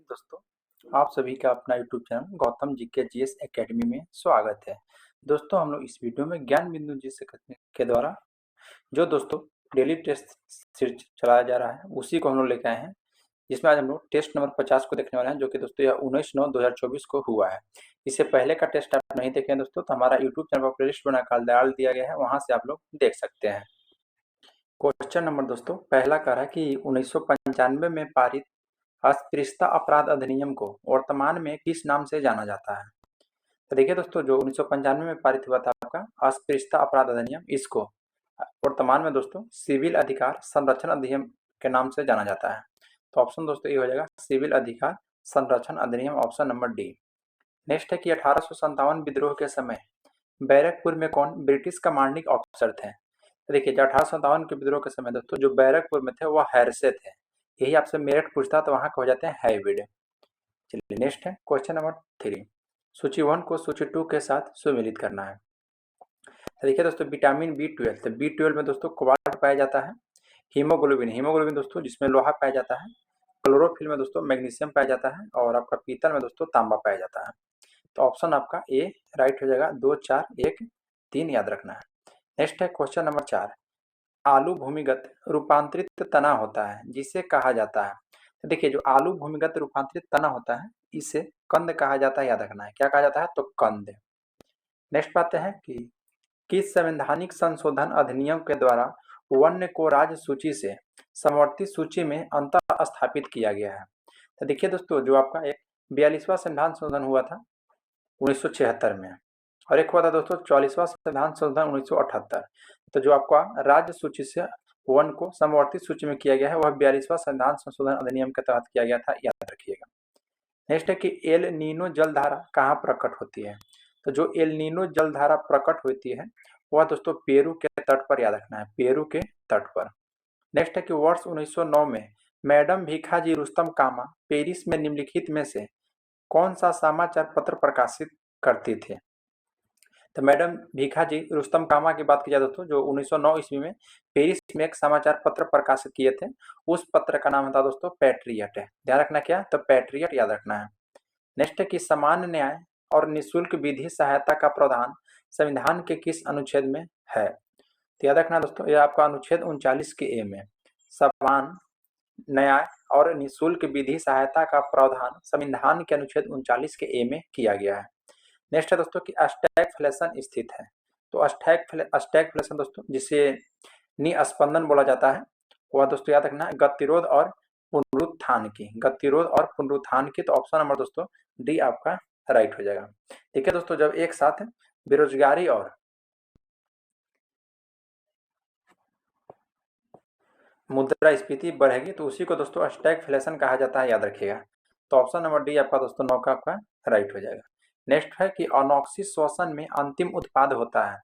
दोस्तों, आप सभी का अपना यूट्यूब चैनल गौतम जी के जीएस एकेडमी में स्वागत है। दोस्तों, हम लोग इस वीडियो में ज्ञान बिंदु जी से के द्वारा जो दोस्तों डेली टेस्ट सीरीज चलाया जा रहा है उसी को हम लोग लेके आए हैं, जिसमें आज हम लोग टेस्ट नंबर 50 को देखने वाले हैं, जो कि दोस्तों यह 19/9/2024 को हुआ है। इससे पहले का टेस्ट आप नहीं देखे हैं दोस्तों, तो हमारा यूट्यूब चैनल पर प्लेलिस्ट बनाकर डाल दिया गया है, वहाँ से आप लोग देख सकते हैं। क्वेश्चन नंबर दोस्तों पहला कह रहा है कि 1995 में पारित अस्पृश्यता अपराध अधिनियम को वर्तमान में किस नाम से जाना जाता है? तो देखिए दोस्तों, जो 1995 में पारित हुआ था आपका अस्पृश्यता अपराध अधिनियम, इसको वर्तमान में दोस्तों सिविल अधिकार संरक्षण अधिनियम के नाम से जाना जाता है। तो ऑप्शन दोस्तों ये हो जाएगा सिविल अधिकार संरक्षण अधिनियम, ऑप्शन नंबर डी। नेक्स्ट है कि 1857 विद्रोह के समय बैरकपुर में कौन ब्रिटिश कमांडिंग ऑफिसर थे? तो देखिए, जो 1857 के विद्रोह के समय दोस्तों जो बैरकपुर में थे वह हैरसे थे। यही आपसे मेरठ पूछता तो वहां हो जाते हैं हैविड। चलिए नेक्स्ट है क्वेश्चन नंबर 3। सूची 1 को सूची 2 के साथ सुमिलित करना है। तो देखिए दोस्तों, विटामिन B12, तो B12 में दोस्तों कोबाल्ट पाया जाता है। हीमोग्लोबिन दोस्तों जिसमें लोहा पाया जाता है। क्लोरोफिल में दोस्तों मैग्नीशियम पाया जाता है, और आपका पीतल में दोस्तों तांबा पाया जाता है। तो ऑप्शन आपका ए राइट हो जाएगा। 2 4 1 3 याद रखना है। नेक्स्ट है क्वेश्चन नंबर 4। आलू भूमिगत रूपांतरित तना होता है जिसे कहा जाता है। तो देखिए, जो आलू भूमिगत रूपांतरित तना होता है इसे कंद कहा जाता है, याद रखना है। क्या कहा जाता है? तो कंद। नेक्स्ट बात है कि किस संवैधानिक संशोधन अधिनियम के द्वारा वन्य को राज्य सूची से समवर्ती सूची में अंतर स्थापित किया गया है? तो देखिए दोस्तों, जो आपका एक 42वां संविधान संशोधन हुआ था 1976 में, और एक हुआ था दोस्तों 44वां संविधान संशोधन 1978। तो जो आपका राज्य सूची से वन को समवर्ती सूची में किया गया है वह 42वां संविधान संशोधन अधिनियम के तहत किया गया था, याद रखिएगा। नेक्स्ट है कि एल नीनो जलधारा कहाँ प्रकट होती है? तो जो एल नीनो जलधारा प्रकट होती है वह दोस्तों पेरू के तट पर, याद रखना है, पेरू के तट पर। नेक्स्ट है कि वर्ष 1909 में मैडम भीखाजी रुस्तम कामा पेरिस में निम्नलिखित में से कौन सा समाचार पत्र प्रकाशित करती थी? तो मैडम भीखाजी रुस्तम कामा की बात की जाए दोस्तों, जो 1909 ईस्वी में पेरिस में एक समाचार पत्र प्रकाशित किए थे, उस पत्र का नाम था दोस्तों पैट्रियट है। ध्यान रखना क्या? तो पैट्रियट याद रखना है। नेक्स्ट है कि सामान्य न्याय और निःशुल्क विधि सहायता का प्रावधान संविधान के किस अनुच्छेद में है? तो याद रखना दोस्तों, यह आपका अनुच्छेद 39 के ए में समान न्याय और निःशुल्क विधि सहायता का प्रावधान संविधान के अनुच्छेद 39 के ए में किया गया है। नेक्स्ट है दोस्तों कि स्टैगफ्लेशन स्थित है। तो स्टैगफ्लेशन दोस्तों जिसे निस्पंदन बोला जाता है, वह दोस्तों याद रखना है गतिरोध और पुनरुत्थान की। तो ऑप्शन नंबर दोस्तों डी आपका राइट हो जाएगा। ठीक है दोस्तों, जब एक साथ बेरोजगारी और मुद्रास्फीति बढ़ेगी तो उसी को दोस्तों स्टैगफ्लेशन कहा जाता है, याद रखिएगा। तो ऑप्शन नंबर डी आपका दोस्तों 9 का आपका राइट हो जाएगा। नेक्स्ट है कि अनॉक्सी श्वसन में अंतिम उत्पाद होता है।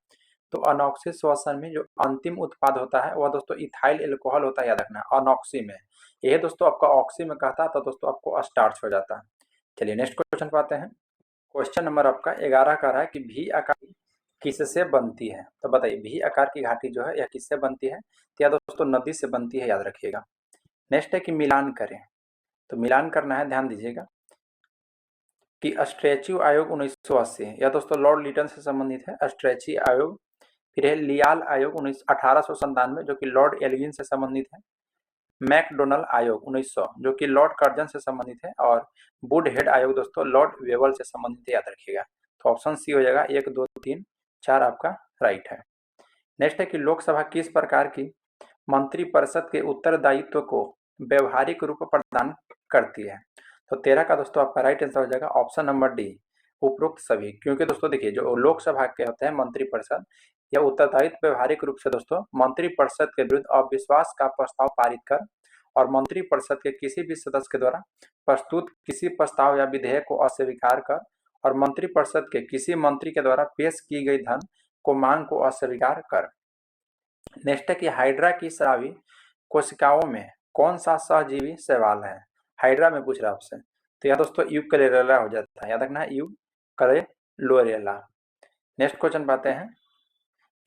तो अनॉक्सी श्वसन में जो अंतिम उत्पाद होता है वह दोस्तों इथाइल एल्कोहल होता है, याद रखना है अनॉक्सी में। यह दोस्तों आपका ऑक्सी में कहता है तो दोस्तों आपको स्टार्च हो जाता है। चलिए नेक्स्ट क्वेश्चन पे आते हैं। क्वेश्चन नंबर आपका 11 का रहा है कि भी आकार किससे बनती है? तो बताइए, भी आकार की घाटी जो है यह किससे बनती है? तो या दोस्तों नदी से बनती है, याद रखिएगा। नेक्स्ट है कि मिलान करें। तो मिलान करना है, ध्यान दीजिएगा कि स्ट्रेचू आयोग 1980 या दोस्तों लॉर्ड लिटन से संबंधित है स्ट्रेची आयोग। फिर है लियाल आयोग 1897 जो कि लॉर्ड एल्गिन से संबंधित है। मैकडोनल आयोग 1900 जो कि लॉर्ड कर्जन से संबंधित है। और वुड हेड आयोग दोस्तों लॉर्ड वेवल से संबंधित है, याद रखिएगा। तो ऑप्शन सी हो जाएगा 1 2 3 4 आपका राइट है। नेक्स्ट है कि लोकसभा किस प्रकार की मंत्रिपरिषद के उत्तरदायित्व को व्यवहारिक रूप प्रदान करती है? तो 13 का दोस्तों आपका राइट आंसर हो जाएगा ऑप्शन नंबर डी उपरोक्त सभी। क्योंकि दोस्तों देखिए, जो लोकसभा के होते हैं मंत्रिपरिषद, यह उत्तरदायित्व व्यवहारिक रूप से दोस्तों मंत्रिपरिषद के विरुद्ध अविश्वास का प्रस्ताव पारित कर और मंत्रिपरिषद के किसी भी सदस्य के द्वारा प्रस्तुत किसी प्रस्ताव या विधेयक को अस्वीकार कर और मंत्रिपरिषद के किसी मंत्री के द्वारा पेश की गई धन को मांग को अस्वीकार कर। नेक्स्ट है कि हाइड्रा की स्रावी कोशिकाओं में कौन सा सहजीवी शैवाल है? हाइड्रा में पूछ रहा है आपसे, तो यह दोस्तों यूक्लेरेला हो जाता है, याद रखना है यूक्लेरेला। नेक्स्ट क्वेश्चन पाते हैं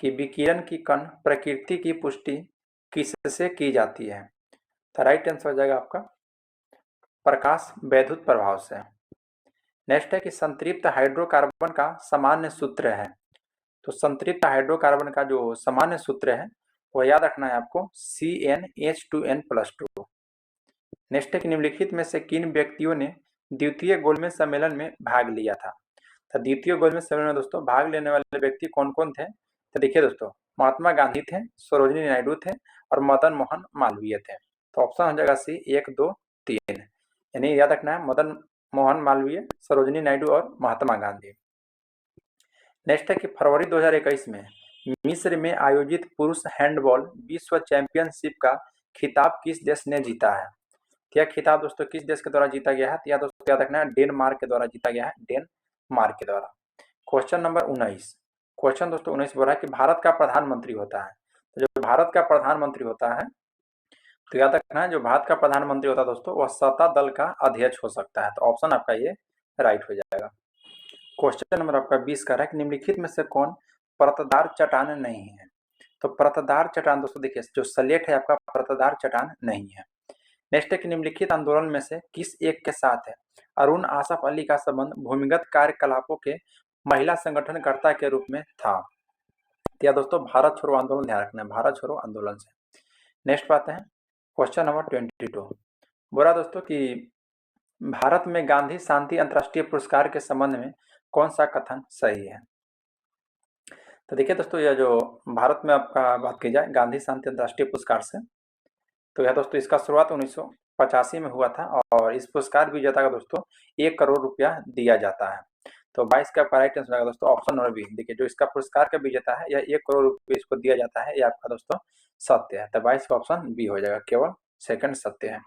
कि विकिरण की कण प्रकृति की पुष्टि किससे की जाती है? तो राइट आंसर हो जाएगा आपका प्रकाश वैद्युत प्रभाव से। नेक्स्ट है कि संतृप्त हाइड्रोकार्बन का सामान्य सूत्र है। तो संतृप्त हाइड्रोकार्बन का जो सामान्य सूत्र है वो याद रखना है आपको, CnH2n+2। नेक्स्ट है कि निम्नलिखित में से किन व्यक्तियों ने द्वितीय गोलमेज सम्मेलन में भाग लिया था। तो द्वितीय गोलमेज सम्मेलन में दोस्तों भाग लेने वाले व्यक्ति कौन कौन थे, तो देखिए दोस्तों, महात्मा गांधी थे, सरोजिनी नायडू थे और मदन मोहन मालवीय थे। तो ऑप्शन हो जाएगा सी 1, 2, 3, यानी याद रखना है मदन मोहन मालवीय, सरोजिनी नायडू और महात्मा गांधी। नेक्स्ट है कि फरवरी 2021 में मिस्र में आयोजित पुरुष हैंडबॉल विश्व चैंपियनशिप का खिताब किस देश ने जीता है। यह खिताब दोस्तों किस देश के द्वारा जीता गया है, तो यह दोस्तों याद रखना है डेनमार्क के द्वारा जीता गया है, डेनमार्क के द्वारा। क्वेश्चन नंबर 19, क्वेश्चन दोस्तों 19 बोल रहा है कि भारत का प्रधानमंत्री होता है। तो जो भारत का प्रधानमंत्री होता है, तो याद रखना है जो भारत का प्रधानमंत्री होता है दोस्तों वह सत्ता दल का अध्यक्ष हो सकता है। तो ऑप्शन आपका ये राइट हो जाएगा। क्वेश्चन नंबर आपका 20 का है कि निम्नलिखित में से कौन परतदार चट्टान नहीं है। तो परतदार चट्टान दोस्तों देखिए जो सलेट है आपका परतदार चट्टान नहीं है। नेक्स्ट है कि निम्नलिखित आंदोलन में से किस एक के साथ है अरुण आसफ अली का संबंध भूमिगत कार्यकलापों के महिला संगठनकर्ता के रूप में था। तो दोस्तों भारत छोड़ो आंदोलन ध्यान रखना है, भारत छोड़ो आंदोलन से। नेक्स्ट बात है क्वेश्चन नंबर 22, बोला दोस्तों कि भारत में गांधी शांति अंतर्राष्ट्रीय पुरस्कार के संबंध में कौन सा कथन सही है। तो देखिए दोस्तों यह जो भारत में आपका बात की जाए गांधी शांति अंतर्राष्ट्रीय पुरस्कार से, तो यह दोस्तों इसका शुरुआत 1985 में हुआ था और इस पुरस्कार विजेता का दोस्तों 1 करोड़ रुपया दिया जाता है। तो 22 का राइट आंसर दोस्तों ऑप्शन नंबर बी। देखिए जो इसका पुरस्कार का विजेता है यह 1 करोड़ रुपये इसको दिया जाता है, यह आपका दोस्तों सत्य है। तो 22 का ऑप्शन बी हो जाएगा, केवल सेकंड सत्य है।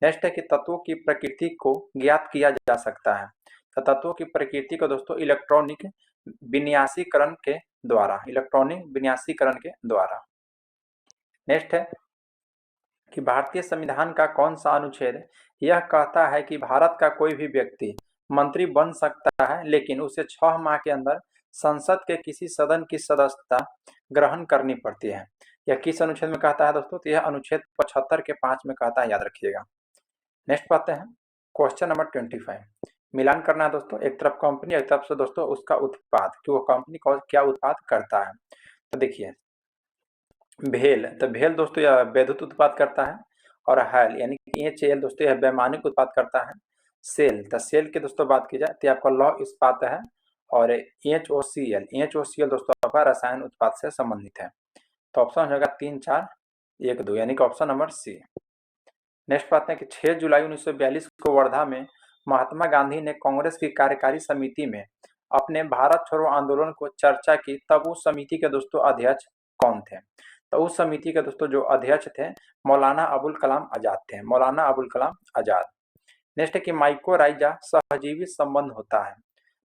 नेक्स्ट है कि तत्वों की प्रकृति को ज्ञात किया जा सकता है। तो तत्वों की प्रकृति को दोस्तों इलेक्ट्रॉनिक विन्यासीकरण के द्वारा, इलेक्ट्रॉनिक विन्यासीकरण के द्वारा। नेक्स्ट है कि भारतीय संविधान का कौन सा अनुच्छेद यह कहता है कि भारत का कोई भी व्यक्ति मंत्री बन सकता है लेकिन उसे 6 माह के अंदर संसद के किसी सदन की सदस्यता ग्रहण करनी पड़ती है। यह किस अनुच्छेद में कहता है दोस्तों, तो यह अनुच्छेद 75 के 5 में कहता है, याद रखिएगा। नेक्स्ट बातें हैं क्वेश्चन नंबर 25, मिलान करना है दोस्तों, एक तरफ कंपनी एक तरफ से दोस्तों उसका उत्पाद कि वो कंपनी क्या उत्पाद करता है। तो देखिए भेल, तो भेल दोस्तों यह वैद्युत उत्पाद करता है और हैल यानी कि HAL दोस्तों यह वैमानिक उत्पाद करता है। सेल, तो सेल की दोस्तों बात की जाए तो आपका लौह इस्पात है और HOCl दोस्तों आपका रसायन उत्पाद से संबंधित है। तो ऑप्शन हो जाएगा 3, 4, 1, 2 यानी कि ऑप्शन नंबर सी। नेक्स्ट बात है कि 6 जुलाई 1942 को वर्धा में महात्मा गांधी ने कांग्रेस की कार्यकारी समिति में अपने भारत छोड़ो आंदोलन को चर्चा की, तब उस समिति के दोस्तों अध्यक्ष कौन थे। तो उस समिति के दोस्तों जो अध्यक्ष थे मौलाना अबुल कलाम आजाद थे, मौलाना अबुल कलाम आजाद। नेक्स्ट है कि माइकोराइजा सहजीवी संबंध होता है।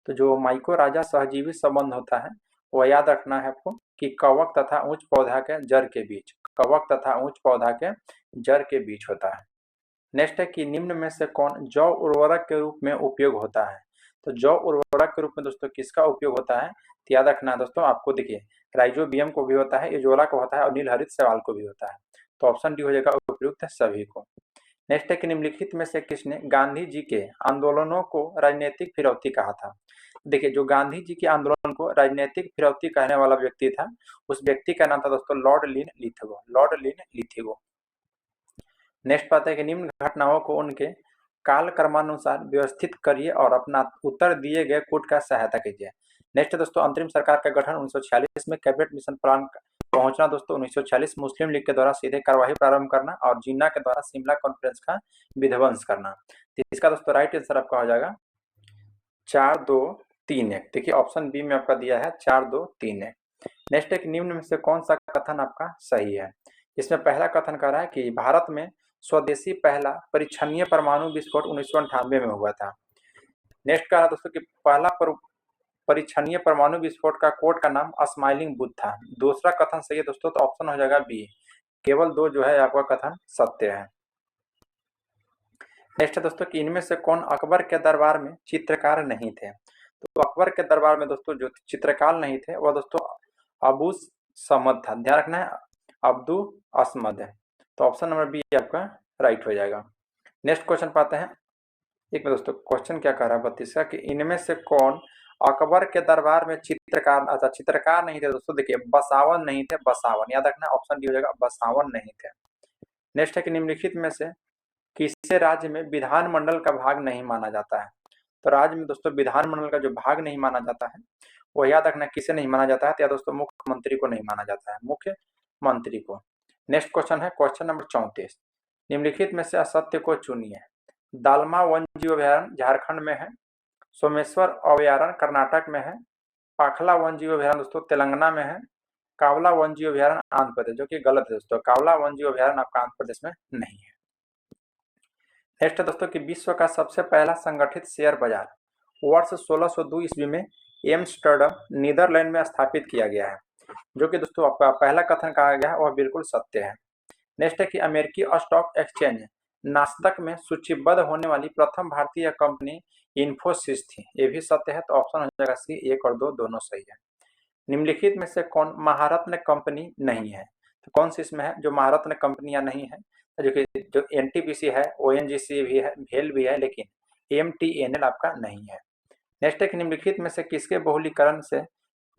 तो जो माइकोराइजा सहजीवी संबंध होता है वो याद रखना है आपको कि कवक तथा उच्च पौधा के जड़ के बीच, कवक तथा उच्च पौधा के जड़ के बीच होता है। नेक्स्ट है कि निम्न में से कौन जैव उर्वरक के रूप में उपयोग होता है। तो जैव उर्वरक के रूप में दोस्तों किसका उपयोग होता है, तो याद रखना है दोस्तों आपको, देखिए राइजोबियम को भी होता है, इजोला को होता है और नीलहरित शैवाल को भी होता है। तो ऑप्शन डी हो जाएगा उपयुक्त सभी को। नेक्स्ट है कि निम्नलिखित में से किसने गांधी जी के आंदोलनों को राजनीतिक फिरौती कहा था। देखिए जो गांधी जी के आंदोलन को राजनीतिक फिरौती कहने वाला व्यक्ति था उस व्यक्ति का नाम था दोस्तों लॉर्ड लिन लिथिगो, लॉर्ड लिन लिथिगो। नेक्स्ट बात है कि निम्न घटनाओं को उनके कालक्रमानुसार व्यवस्थित करिए और अपना उत्तर दिए गए कोड का सहायता कीजिए। नेक्स्ट दोस्तों अंतरिम सरकार का गठन 1946 में, कैबिनेट मिशन प्लान पहुंचना दोस्तों 1946, मुस्लिम लीग के द्वारा सीधे कार्यवाही प्रारंभ करना और जिन्ना के द्वारा शिमला कॉन्फ्रेंस का विध्वंस करना। तो इसका दोस्तों राइट आंसर आपका हो जाएगा 4, 2, 3, 1। देखिए ऑप्शन बी में आपका दिया है 4, 2, 3, 1। नेक्स्ट एक निम्न में से कौन सा कथन आपका सही है। इसमें पहला कथन कह रहा है कि भारत में स्वदेशी पहला परिच्छनीय परमाणु विस्फोट 1998 में हुआ था। नेक्स्ट कह रहा है दोस्तों कि पहला परिच्छनीय परमाणु विस्फोट का कोड का नाम स्माइलिंग बुद्ध था। दूसरा कथन सही है दोस्तों, तो ऑप्शन हो जाएगा बी, केवल 2 जो है आपका कथन सत्य है। नेक्स्ट है दोस्तों कि इनमें से कौन अकबर के दरबार में चित्रकार नहीं थे। तो अकबर के दरबार में दोस्तों जो चित्रकार नहीं थे वह दोस्तों अबू समद था, ध्यान रखना है अब्दू असमद है। तो ऑप्शन नंबर बी आपका राइट हो जाएगा। नेक्स्ट क्वेश्चन पाते हैं एक में दोस्तों क्वेश्चन क्या कह रहा है 32 का कि इनमें से कौन अकबर के दरबार में चित्रकार, अच्छा चित्रकार नहीं थे दोस्तों, देखिए बसावन नहीं थे, बसावन याद रखना, ऑप्शन डी हो जाएगा, बसावन नहीं थे। नेक्स्ट है कि निम्नलिखित में से किसे राज्य में विधानमंडल का भाग नहीं माना जाता है। तो राज्य में दोस्तों विधानमंडल का जो भाग नहीं माना जाता है वो याद रखना किसे नहीं माना जाता है, तो या दोस्तों मुख्यमंत्री को नहीं माना जाता है, मुख्यमंत्री को। नेक्स्ट क्वेश्चन है क्वेश्चन नंबर 34, निम्नलिखित में से असत्य को चुनिए। दालमा वन जीव अभयारण्य झारखंड में है, सोमेश्वर अभयारण्य कर्नाटक में है, पाखला वन जीव अभयारण्य दोस्तों तेलंगाना में है, कावला वन जीव अभयारण्य आंध्र प्रदेश, जो कि गलत है दोस्तों, कावला वन जीव अभयारण्य आपका आंध्र प्रदेश में नहीं है। नेक्स्ट है दोस्तों कि विश्व का सबसे पहला संगठित शेयर बाजार वर्ष 1602 ईस्वी में एम्स्टर्डम नीदरलैंड में स्थापित किया गया है, जो कि दोस्तों आपका पहला कथन कहा गया है वह बिल्कुल सत्य है। नेक्स्ट है कि अमेरिकी स्टॉक एक्सचेंज नास्दक में सूचीबद्ध होने वाली प्रथम भारतीय कंपनी इन्फोसिस थी, ये भी सत्य है, तो ऑप्शन हो जाएगा सी, 1 और 2 दोनों सही है। निम्नलिखित में से कौन महारत्न कंपनी नहीं है, तो कौन सी इसमें है जो महारत्न कंपनियां नहीं है, जो कि जो एनटीपीसी है, ओएनजीसी भी है, भेल भी है, लेकिन एमटीएनएल आपका नहीं है। नेक्स्ट है कि निम्नलिखित में से किसके बहुलीकरण से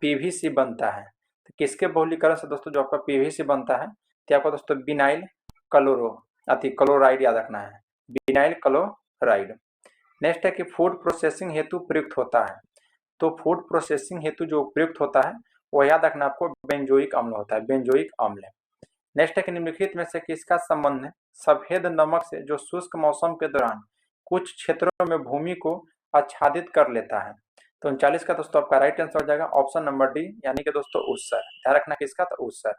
पीवीसी बनता है, तो किसके बहुलीकरण से दोस्तों जो आपका पीवीसी बनता है, तो आपका दोस्तों बिनाइल क्लोराइड याद रखना है, बिनाइल क्लोराइड। नेक्स्ट है कि फूड प्रोसेसिंग हेतु प्रयुक्त होता है, तो फूड प्रोसेसिंग हेतु जो प्रयुक्त होता है वो याद रखना आपको बेंजोइक अम्ल होता है, बेंजोइक अम्ल। नेक्स्ट है कि निम्नलिखित में से किसका संबंध है सफेद नमक से जो शुष्क मौसम के दौरान कुछ क्षेत्रों में भूमि को आच्छादित कर लेता है, तो 39 का दोस्तों आपका राइट आंसर हो जाएगा ऑप्शन नंबर डी, यानी कि दोस्तों उस्सर, ध्यान रखना किसका, तो उस्सर।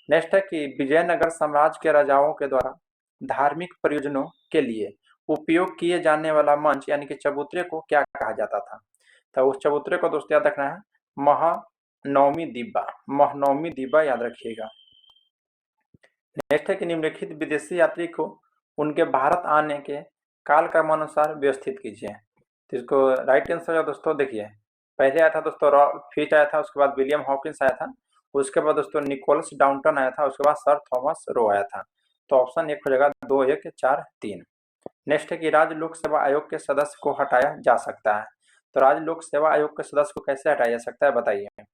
नेक्स्ट है कि विजयनगर साम्राज्य के राजाओं के द्वारा धार्मिक प्रयोजनों के लिए उपयोग किए जाने वाला मंच यानी कि चबूतरे को क्या कहा जाता था, तो उस चबूतरे को दोस्तों याद रखना है महानवमी दिब्बा, महानवमी दिब्बा याद रखिएगा। नेक्स्ट है कि निम्नलिखित विदेशी यात्री को उनके भारत आने के कालक्रमानुसार व्यवस्थित कीजिए, तो इसको राइट आंसर है दोस्तों, देखिए पहले आया था दोस्तों रॉल्फ फिच आया था, उसके बाद विलियम हॉकिंस आया था, उसके बाद दोस्तों निकोलस डाउंटन आया था, उसके बाद सर थॉमस रो आया था, तो ऑप्शन 1 हो जाएगा 2, 1, 4, 3। नेक्स्ट है कि राज्य लोक सेवा आयोग के सदस्य को हटाया जा सकता है, तो राज्य लोक सेवा आयोग के सदस्य को कैसे हटाया जा सकता है बताइए,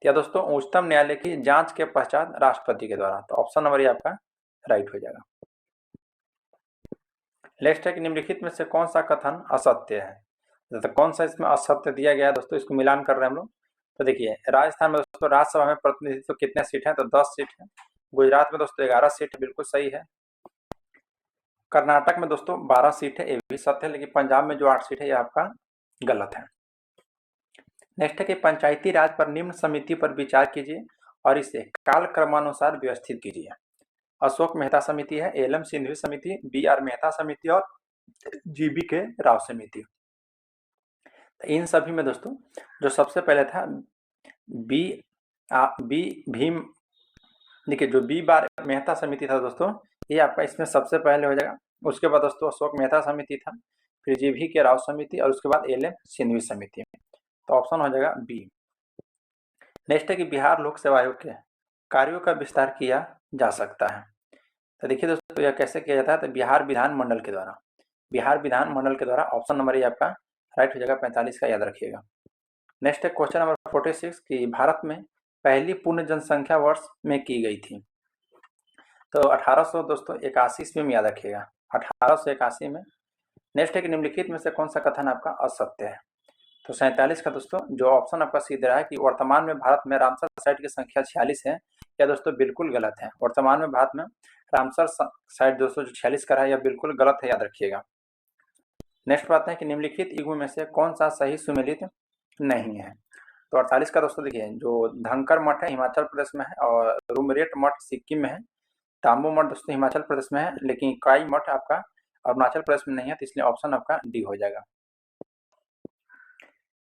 या दोस्तों उच्चतम न्यायालय की जांच के पश्चात राष्ट्रपति के द्वारा, तो ऑप्शन नंबर ये आपका राइट हो जाएगा। नेक्स्ट है कि निम्नलिखित में से कौन सा कथन असत्य है, तो कौन सा इसमें असत्य दिया गया है दोस्तों, इसको मिलान कर रहे हैं हम लोग। तो देखिए राजस्थान में दोस्तों राज्यसभा में प्रतिनिधित्व कितने सीट है, तो 10 सीट है। गुजरात में दोस्तों 11 सीट है, बिल्कुल सही है। कर्नाटक में दोस्तों 12 सीट है, ये भी सत्य है, लेकिन पंजाब में जो 8 सीट है ये आपका गलत है। नेक्स्ट है कि पंचायती राज पर निम्न समिति पर विचार कीजिए और इसे कालक्रमानुसार व्यवस्थित कीजिए। अशोक मेहता समिति है, एलएम सिंघवी समिति, बीआर मेहता समिति और जीबी के राव समिति। इन सभी में दोस्तों जो सबसे पहले था भीम, देखिए जो बी बार मेहता समिति था दोस्तों ये आपका इसमें सबसे पहले हो जाएगा। उसके बाद दोस्तों अशोक मेहता समिति था, फिर जीभी के राव समिति और उसके बाद एलएम सिंघवी समिति, तो ऑप्शन हो जाएगा बी। नेक्स्ट है कि बिहार लोक सेवा आयोग के कार्यों का विस्तार किया जा सकता है, तो देखिए दोस्तों यह कैसे किया जाता है, तो बिहार विधानमंडल के द्वारा, बिहार विधानमंडल के द्वारा, ऑप्शन नंबर ये आपका राइट हो जाएगा 45 का, याद रखिएगा। नेक्स्ट है क्वेश्चन नंबर 46 कि भारत में पहली पूर्ण जनसंख्या वर्ष में की गई थी, तो 1800 दोस्तों 81 ईस्वी में, याद रखिएगा 1881 में। नेक्स्ट है कि निम्नलिखित में से कौन सा कथन आपका असत्य है, तो 47 का दोस्तों जो ऑप्शन आपका सीधे रहा है कि वर्तमान में भारत में रामसर साइट की संख्या 46 है, यह दोस्तों बिल्कुल गलत है। वर्तमान में भारत में रामसर साइट दोस्तों जो 46 का है यह बिल्कुल गलत है, याद रखिएगा। नेक्स्ट बात है कि निम्नलिखित युग्म में से कौन सा सही सुमेलित नहीं है, तो 48 का दोस्तों देखिए जो धनकर मठ है हिमाचल प्रदेश में है और रुमरेट मठ सिक्किम में है, तांबू मठ दोस्तों हिमाचल प्रदेश में है, लेकिन काई मठ आपका अरुणाचल प्रदेश में नहीं है, तो इसलिए ऑप्शन आपका डी हो जाएगा।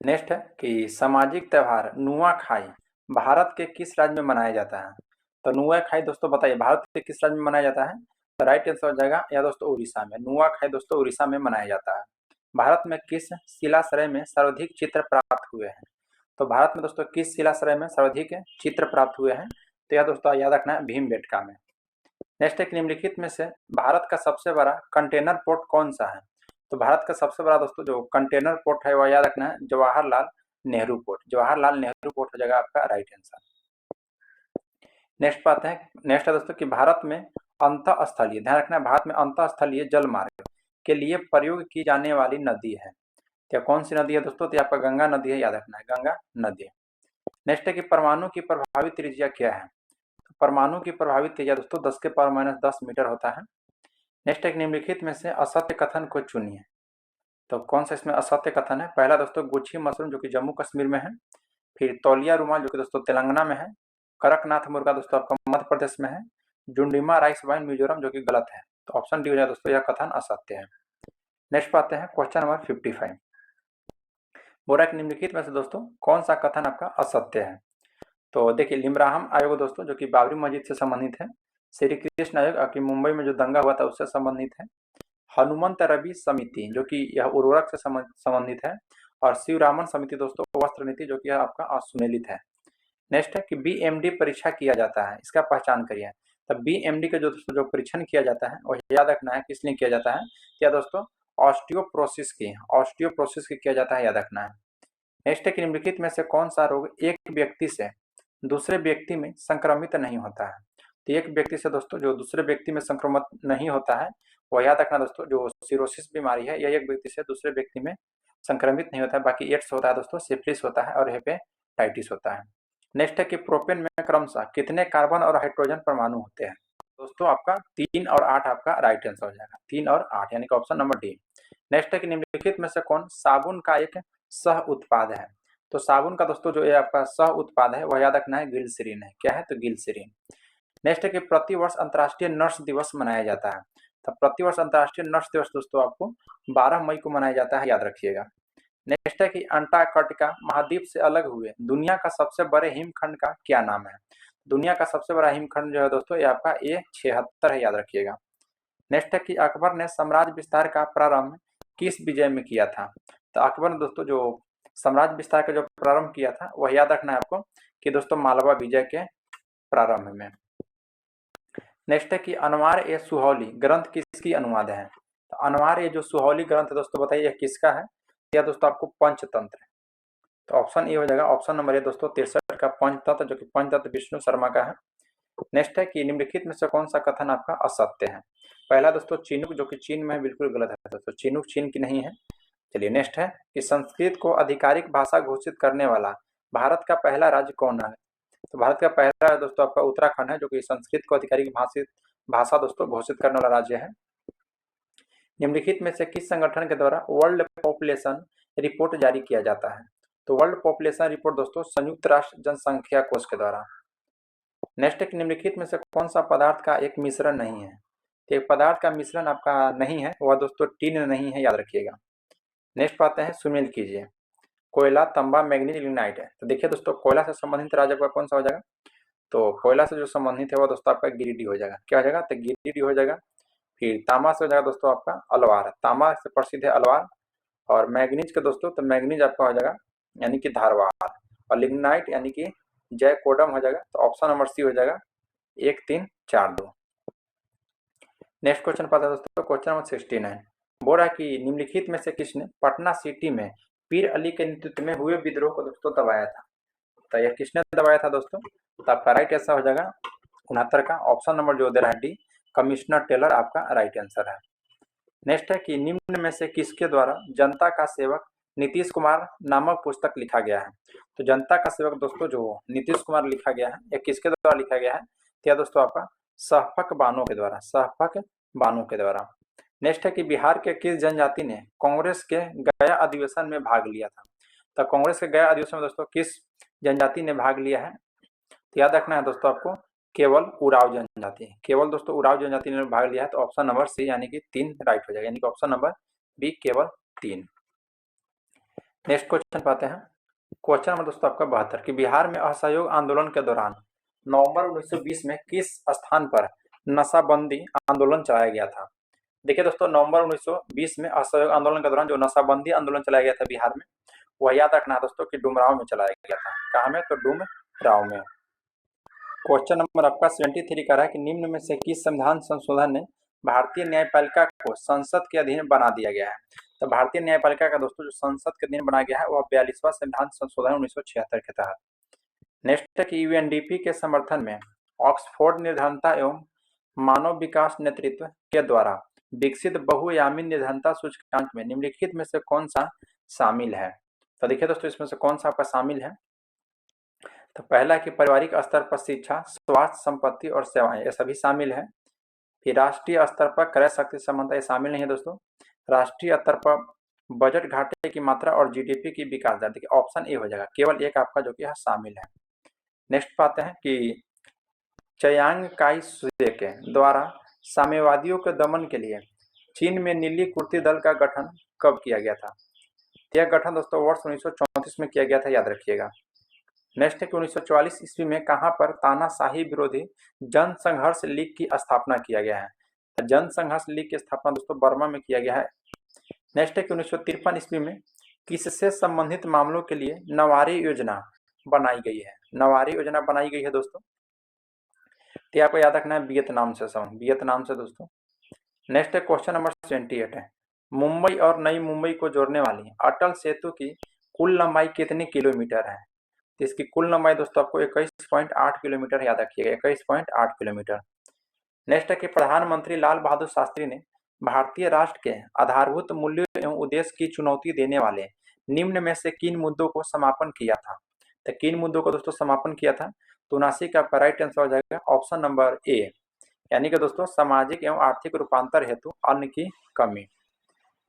नेक्स्ट है कि सामाजिक त्यौहार नुआखाई भारत के किस राज्य में मनाया जाता है, तो नुआखाई दोस्तों बताइए भारत के किस राज्य में मनाया जाता है, तो राइट आंसर हो जाएगा या दोस्तों उड़ीसा में, नुआखाई दोस्तों उड़ीसा में मनाया जाता है। भारत में किस शिलाश्रय में सर्वाधिक चित्र प्राप्त हुए हैं, तो भारत में दोस्तों किस शिलाश्रय में सर्वाधिक चित्र प्राप्त हुए हैं, तो यह दोस्तों याद रखना है भीमबेटका में। नेक्स्ट है कि निम्नलिखित में से भारत का सबसे बड़ा कंटेनर पोर्ट कौन सा है? तो भारत का सबसे बड़ा दोस्तों जो कंटेनर पोर्ट है वह याद रखना है जवाहरलाल नेहरू पोर्ट। जवाहरलाल नेहरू पोर्ट हो जाएगा आपका राइट आंसर। नेक्स्ट बात है, नेक्स्ट है दोस्तों कि भारत में अंतः स्थलीय, ध्यान रखना है, भारत में अंतः स्थलीय जल मार्ग के लिए प्रयोग की जाने वाली नदी है। क्या कौन सी नदी है दोस्तों? तो आपका गंगा नदी है, याद रखना है गंगा नदी। नेक्स्ट है कि परमाणु की प्रभावी त्रिज्या क्या है? तो परमाणु की प्रभावी त्रिज्या दोस्तों 10⁻10 मीटर होता है। नेक्स्ट है निम्नलिखित में से असत्य कथन को चुनिए। तो कौन सा इसमें असत्य कथन है? पहला दोस्तों गुच्छी मशरूम जो कि जम्मू कश्मीर में है, फिर तौलिया रुमाल जो कि दोस्तों तेलंगाना में है, कड़कनाथ मुर्गा दोस्तों आपका मध्य प्रदेश में है, जुंडिमा राइस वाइन मिजोरम जो कि गलत है। तो ऑप्शन डी हो जाए दोस्तों, यह कथन असत्य है। नेक्स्ट पाते हैं क्वेश्चन नंबर 55। बोरा के निम्नलिखित में से दोस्तों कौन सा कथन आपका असत्य है? तो देखिए लिमराहम आयोग दोस्तों जो कि बाबरी मस्जिद से संबंधित है, श्री कृष्ण आयोग कि मुंबई में जो दंगा हुआ था उससे संबंधित है, हनुमंत रवि समिति जो कि यह उर्वरक से संबंधित है, और शिवरामन समिति दोस्तों वस्त्र नीति जो कि आपका असुमेलित है। नेक्स्ट है कि बीएमडी परीक्षा किया जाता है, इसका पहचान करिए। तब बीएमडी का जो दोस्तों जो परीक्षण किया जाता है वह याद रखना है किस लिए किया जाता है? क्या दोस्तों? ऑस्टियोप्रोसिस की किया जाता है, याद रखना है। नेक्स्ट है कि निम्नलिखित में से कौन सा रोग एक व्यक्ति से दूसरे व्यक्ति में संक्रमित नहीं होता है? तो एक व्यक्ति से दोस्तों जो दूसरे व्यक्ति में संक्रमित नहीं होता है वह याद रखना दोस्तों जो सिरोसिस बीमारी है, यह एक व्यक्ति से दूसरे व्यक्ति में संक्रमित नहीं होता है। बाकी एड्स होता है दोस्तों, सिफिलिस होता है और हेपेटाइटिस होता है। नेक्स्ट है कि प्रोपेन में क्रमशः कितने कार्बन और हाइड्रोजन परमाणु होते हैं? दोस्तों आपका 3 और 8 आपका राइट आंसर हो जाएगा, 3 और 8 यानी कि ऑप्शन नंबर डी। नेक्स्ट है कि निम्नलिखित में से कौन साबुन का एक सह उत्पाद है? तो साबुन का दोस्तों जो ये आपका सह उत्पाद है वह याद रखना है ग्लिसरीन है। क्या है? तो ग्लिसरीन। नेक्स्ट है कि प्रतिवर्ष अंतर्राष्ट्रीय नर्स दिवस मनाया जाता है। तो प्रतिवर्ष अंतर्राष्ट्रीय नर्स दिवस दोस्तों आपको 12 मई को मनाया जाता है, याद रखिएगा। नेक्स्ट है कि अंटार्कटिका महाद्वीप से अलग हुए दुनिया का सबसे बड़े हिमखंड का क्या नाम है? दुनिया का सबसे बड़ा हिमखंड जो है दोस्तों ये आपका A76 है, याद रखिएगा। नेक्स्ट है कि अकबर ने साम्राज्य विस्तार का प्रारंभ किस विजय में किया था? तो अकबर ने दोस्तों जो साम्राज्य विस्तार का जो प्रारंभ किया था वह याद रखना है आपको कि दोस्तों मालवा विजय के प्रारंभ में। नेक्स्ट है कि अनवार ए सुहौली ग्रंथ किसकी अनुवाद है? तो अनवार ए जो सुहौली ग्रंथ है दोस्तों बताइए किसका है? या दोस्तों आपको पंचतंत्र है। तो ऑप्शन ए हो जाएगा, ऑप्शन नंबर ए दोस्तों 63 का पंचतंत्र जो कि पंचतंत्र विष्णु शर्मा का है। नेक्स्ट है कि निम्नलिखित में से कौन सा कथन आपका असत्य है? पहला दोस्तों चिनुक जो कि चीन में है, बिल्कुल गलत है दोस्तों, चिनुक चीन की नहीं है। चलिए नेक्स्ट है कि संस्कृत को आधिकारिक भाषा घोषित करने वाला भारत का पहला राज्य कौन है? तो भारत का पहला दोस्तों आपका उत्तराखंड है जो कि संस्कृत को आधिकारिक भाषा दोस्तों घोषित करने वाला राज्य है। निम्नलिखित में से किस संगठन के द्वारा वर्ल्ड पॉपुलेशन रिपोर्ट जारी किया जाता है? तो वर्ल्ड पॉपुलेशन रिपोर्ट दोस्तों संयुक्त राष्ट्र जनसंख्या कोष के द्वारा। नेक्स्ट एक निम्नलिखित में से कौन सा पदार्थ का एक मिश्रण नहीं है? तो एक पदार्थ का मिश्रण आपका नहीं है वह दोस्तों टिन नहीं है, याद रखिएगा। नेक्स्ट पाते हैं, सुमेल कीजिए। कोयला, तांबा, मैग्नीज, लिग्नाइट है। तो देखिए दोस्तों कोयला से संबंधित राज्य आपका कौन सा हो जाएगा? तो कोयला से जो संबंधित है वो दोस्तों आपका गिरिडीह हो जाएगा। क्या हो जाएगा? तो गिरिडीह हो जाएगा। फिर तांबा से हो जाएगा दोस्तों आपका अलवार, तांबा से प्रसिद्ध है अलवार। और मैग्नीज का दोस्तों तो मैग्नीज आपका हो जाएगा यानी कि धारवाड़। और लिग्नाइट यानी कि जयकोडम हो जाएगा। तो ऑप्शन नंबर सी हो जाएगा 1 3 4 2। नेक्स्ट क्वेश्चन पाता है दोस्तों, क्वेश्चन नंबर 69। बोल रहा है कि निम्नलिखित में से किसने पटना सिटी में पीर अली के नेतृत्व में हुए विद्रोह को दोस्तों दबाया था? तो यह किसने दबाया था दोस्तों? तो आपका राइट आंसर हो जाएगा 69 का ऑप्शन नंबर जो दे रहा है डी, कमिश्नर टेलर आपका राइट आंसर है। नेक्स्ट है कि निम्न में से किसके द्वारा जनता का सेवक नीतीश कुमार नामक पुस्तक लिखा गया है? तो जनता का सेवक दोस्तों जो नीतीश कुमार लिखा गया है यह किसके द्वारा लिखा गया है? क्या दोस्तों आपका सहफक बानो के द्वारा, सहफक बानो के द्वारा। नेक्स्ट है कि बिहार के किस जनजाति ने कांग्रेस के गया अधिवेशन में भाग लिया था? तो कांग्रेस के गया अधिवेशन में दोस्तों किस जनजाति ने भाग लिया है? तो याद रखना है दोस्तों आपको केवल उराव जनजाति, केवल दोस्तों उराव जनजाति ने भाग लिया है। तो ऑप्शन नंबर सी यानी कि 3 राइट हो जाएगा, यानी कि ऑप्शन नंबर बी केवल 3। नेक्स्ट क्वेश्चन पाते हैं, क्वेश्चन नंबर दोस्तों आपका 72 कि बिहार में असहयोग आंदोलन के दौरान नवंबर 1920 में किस स्थान पर नशाबंदी आंदोलन चलाया गया था? देखिए दोस्तों नवंबर 1920 में असहयोग आंदोलन के दौरान जो नशाबंदी आंदोलन चलाया गया था बिहार में वह याद रखना है दोस्तों कि डुमराव में चलाया गया था। कहाँ में? तो डुमराव में। क्वेश्चन नंबर आपका 73 का रहा है कि निम्न में से किस संविधान संशोधन ने भारतीय न्यायपालिका को संसद के अधीन बना दिया गया है। तो भारतीय न्यायपालिका का दोस्तों जो संसद के अधीन बनाया गया है वह 42वां संविधान संशोधन 1976 के तहत। नेक्स्ट है कि यूएनडीपी के समर्थन में ऑक्सफोर्ड निर्धनता एवं मानव विकास नेतृत्व के द्वारा विकसित बहुआयामी निर्धनता सूचकांक में निम्नलिखित में से कौन सा शामिल है। तो देखिए दोस्तों इसमें से कौन सा आपका शामिल है। तो पहला कि पारिवारिक स्तर पर शिक्षा, स्वास्थ्य, संपत्ति और सेवाएं, ये सभी शामिल है। फिर राष्ट्रीय स्तर पर क्रय शक्ति समानता, ये शामिल नहीं है दोस्तों। राष्ट्रीय स्तर पर बजट घाटे की मात्रा और जीडीपी की विकास दर, देखिए ऑप्शन ए हो जाएगा, केवल एक आपका जो कि है शामिल है। नेक्स्ट पाते हैं कि चियांग काई शेक के द्वारा साम्यवादियों के दमन के लिए चीन में नीली कुर्ती दल का गठन कब किया गया था। यह गठन दोस्तों वर्ष 1934 में किया गया था, याद रखिएगा। नेक्स्ट है कि 1944 ईस्वी में कहां पर तानाशाही विरोधी जन संघर्ष लीग की स्थापना किया गया है। जन संघर्ष लीग की स्थापना दोस्तों बर्मा में किया गया है। नेक्स्ट है कि 1953 ईस्वी में किससे संबंधित मामलों के लिए नवारी योजना बनाई गई है। नवारी योजना बनाई गई है दोस्तों, तो आपको याद रखना है वियतनाम से दोस्तों। नेक्स्ट है क्वेश्चन नंबर 28 है, मुंबई और नई मुंबई को जोड़ने वाली अटल सेतु की कुल लंबाई कितने किलोमीटर है। तो इसकी कुल लंबाई दोस्तों आपको 21.8 किलोमीटर याद रखिएगा, 21.8 किलोमीटर। नेक्स्ट है कि प्रधानमंत्री लाल बहादुर शास्त्री ने भारतीय राष्ट्र के आधारभूत मूल्यों एवं उद्देश्य की चुनौती देने वाले निम्न में से किन मुद्दों को समापन किया था। तो किन मुद्दों को दोस्तों समापन किया था। तो 79 का राइट आंसर हो जाएगा ऑप्शन नंबर ए, यानी कि दोस्तों सामाजिक एवं आर्थिक रूपांतर हेतु अन्न की कमी।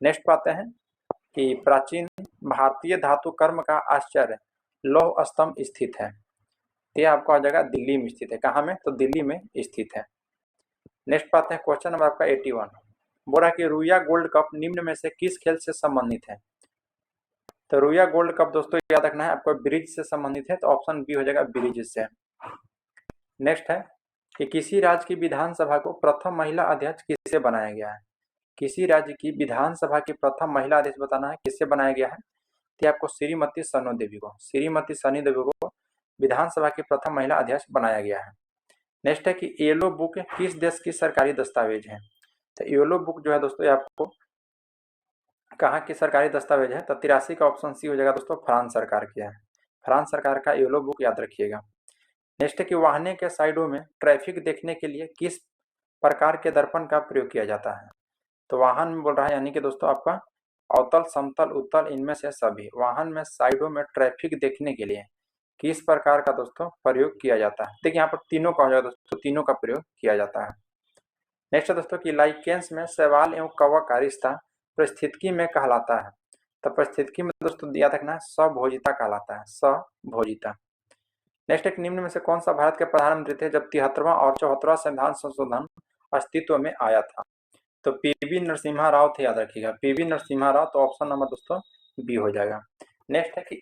नेक्स्ट पाते हैं कि प्राचीन भारतीय धातु कर्म का आश्चर्य लौह स्तंभ स्थित है। ये आपको आ जाएगा दिल्ली में स्थित है। कहाँ में, तो दिल्ली में स्थित है। नेक्स्ट पाते हैं क्वेश्चन नंबर आपका 81, बोला कि रुया गोल्ड कप निम्न में से किस खेल से संबंधित है। तो रुया गोल्ड कप दोस्तों याद रखना है आपको ब्रिज से संबंधित है, तो ऑप्शन बी हो जाएगा ब्रिज से। नेक्स्ट है कि किसी राज्य की विधानसभा को प्रथम महिला अध्यक्ष किससे बनाया गया है। किसी राज्य की विधानसभा की प्रथम महिला अध्यक्ष बताना है, किससे बनाया गया है। तो आपको श्रीमती सनो देवी को विधानसभा की प्रथम महिला अध्यक्ष बनाया गया है। नेक्स्ट है कि येलो बुक किस देश की सरकारी दस्तावेज है। तो येलो बुक जो है दोस्तों आपको कहाँ की सरकारी दस्तावेज है। तो 83 का ऑप्शन सी हो जाएगा दोस्तों, फ्रांस सरकार की है। फ्रांस सरकार का येलो बुक याद रखिएगा। नेक्स्ट है कि वाहने के साइडों में ट्रैफिक देखने के लिए किस प्रकार के दर्पण का प्रयोग किया जाता है। तो वाहन में बोल रहा है, यानी कि दोस्तों आपका अवतल, समतल, उत्तल, इनमें से सभी वाहन में साइडों में ट्रैफिक देखने के लिए किस प्रकार का दोस्तों प्रयोग किया जाता है। देखिए यहाँ पर तीनों का हो जाएगा दोस्तों, तीनों का प्रयोग किया जाता है। नेक्स्ट है दोस्तों कि लाइकेंस में शैवाल एवं कवक का रिश्ता पारिस्थितिकी में कहलाता है। तो पारिस्थितिकी में दोस्तों याद रखना है सभोजिता कहलाता है, सभोजिता। नेक्स्ट एक निम्न में से कौन सा भारत के प्रधानमंत्री थे जब 73वां और 74वां संविधान संशोधन अस्तित्व में आया था। तो पीवी नरसिम्हा राव थे, याद रखिएगा पीवी नरसिम्हा राव। तो ऑप्शन नंबर दोस्तों बी हो जाएगा। नेक्स्ट है कि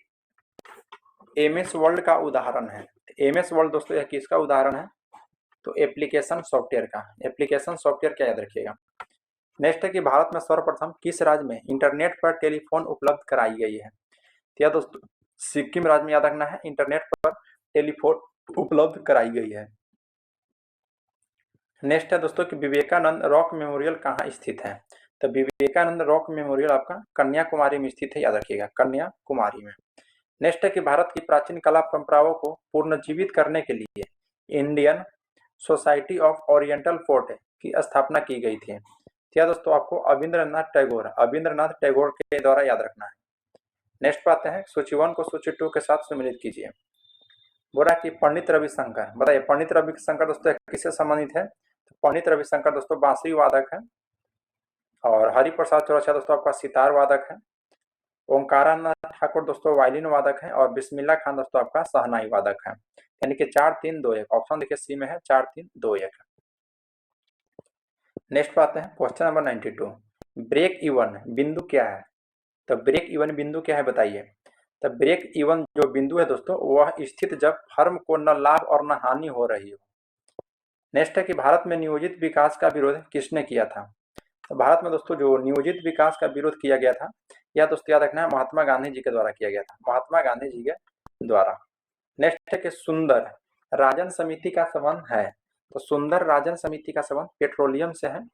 एमएस वर्ल्ड का उदाहरण है। एमएस वर्ल्ड दोस्तों यह किसका उदाहरण है। तो एप्लीकेशन सॉफ्टवेयर का, एप्लीकेशन सॉफ्टवेयर क्या याद रखिएगा। नेक्स्ट है कि भारत में सर्वप्रथम किस राज्य में इंटरनेट पर टेलीफोन उपलब्ध कराई गई है। तो यह दोस्तों सिक्किम राज्य में याद रखना है, इंटरनेट पर टेलीफोन उपलब्ध कराई गई है। नेक्स्ट है दोस्तों कि विवेकानंद रॉक मेमोरियल कहाँ स्थित है। तो विवेकानंद रॉक मेमोरियल आपका कन्याकुमारी में स्थित है, याद रखिएगा कन्याकुमारी में। नेक्स्ट है कि भारत की प्राचीन कला परंपराओं को पुनर्जीवित करने के लिए Indian society of oriental fort की स्थापना की गई थी। क्या दोस्तों आपको रविंद्रनाथ टैगोर के द्वारा याद रखना है। नेक्स्ट पाते हैं सूची 1 को सूची 2 के साथ सम्मिलित कीजिए। बोला कि पंडित रविशंकर, बताइए पंडित रविशंकर दोस्तों किससे संबंधित है। तो पंडित रविशंकर दोस्तों बांसुरी वादक है, और हरिप्रसाद चौरसिया दोस्तों आपका सितार वादक है, ओंकारानाथ ठाकुर दोस्तों वायलिन वादक है, और बिस्मिल्लाह खान दोस्तों आपका सहनाई वादक है। यानी कि 4 3 2 1, ऑप्शन देखिए सी में है 4 3 2 1। नेक्स्ट पाते हैं क्वेश्चन नंबर 92, ब्रेक इवन बिंदु क्या है। तो ब्रेक इवन बिंदु क्या है बताइए। तो ब्रेक इवन जो बिंदु है दोस्तों वह स्थित जब फर्म को न लाभ और न हानि हो रही हो। नेक्स्ट है कि भारत में नियोजित विकास का विरोध किसने किया था। तो भारत में दोस्तों जो नियोजित विकास का विरोध किया गया था, यह दोस्तों याद रखना है महात्मा गांधी जी के द्वारा किया गया था, महात्मा गांधी जी के द्वारा। नेक्स्ट है कि सुंदर राजन समिति का संबंध है? तो सुंदर राजन समिति का संबंध पेट्रोलियम से है।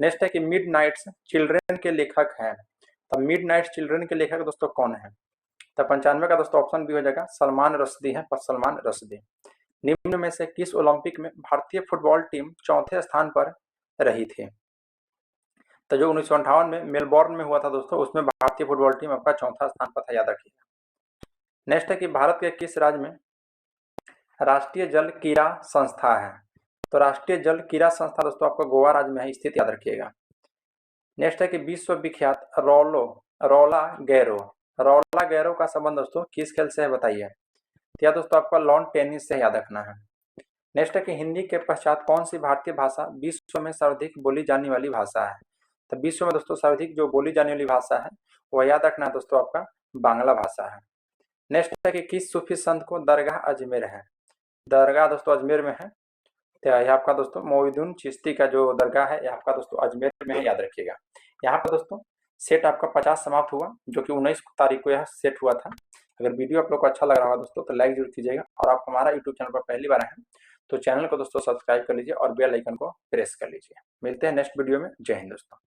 नेक्स्ट है कि मिडनाइट्स चिल्ड्रन के लेखक हैं। तो मिडनाइट चिल्ड्रन के लेखक दोस्तों कौन है? तो 95 का दोस्तों ऑप्शन बी हो जाएगा, सलमान रश्दी है, सलमान रश्दी। निम्न में से किस ओलंपिक में भारतीय फुटबॉल टीम चौथे स्थान पर रही थी? तो जो 1958 में मेलबोर्न में हुआ था दोस्तों, उसमें भारतीय फुटबॉल टीम आपका चौथा स्थान पर था, याद रखिएगा। नेक्स्ट है कि भारत के किस राज्य में राष्ट्रीय जल कीड़ा संस्था है? तो राष्ट्रीय जल कीड़ा संस्था दोस्तों आपका गोवा राज्य में है स्थित, याद रखिएगा। नेक्स्ट है कि विश्व विख्यात रौला गैरो का संबंध दोस्तों किस खेल से है बताइए? तो यह दोस्तों आपका लॉन टेनिस से याद रखना है। नेक्स्ट है कि हिंदी के पश्चात कौन सी भारतीय भाषा विश्व में सर्वाधिक बोली जाने वाली भाषा है? तो विश्व में दोस्तों सर्वाधिक जो बोली जाने वाली भाषा है वह याद रखना है दोस्तों आपका बांग्ला भाषा है। नेक्स्ट है कि किस सूफी संत को दरगाह अजमेर है? दरगाह दोस्तों अजमेर में है। तो यह आपका दोस्तों मोइनुद्दीन चिश्ती का जो दरगाह है यह आपका दोस्तों अजमेर में है, याद रखिएगा। यहाँ पर दोस्तों सेट आपका 50 समाप्त हुआ, जो कि 19 तारीख को यह सेट हुआ था। अगर वीडियो आप लोग को अच्छा लग रहा होगा दोस्तों तो लाइक जरूर कीजिएगा, और आप हमारा यूट्यूब चैनल पर पहली बार आए हैं तो चैनल को दोस्तों सब्सक्राइब कर लीजिए और बेल आइकन को प्रेस कर लीजिए। मिलते हैं नेक्स्ट वीडियो में। जय हिंद दोस्तों।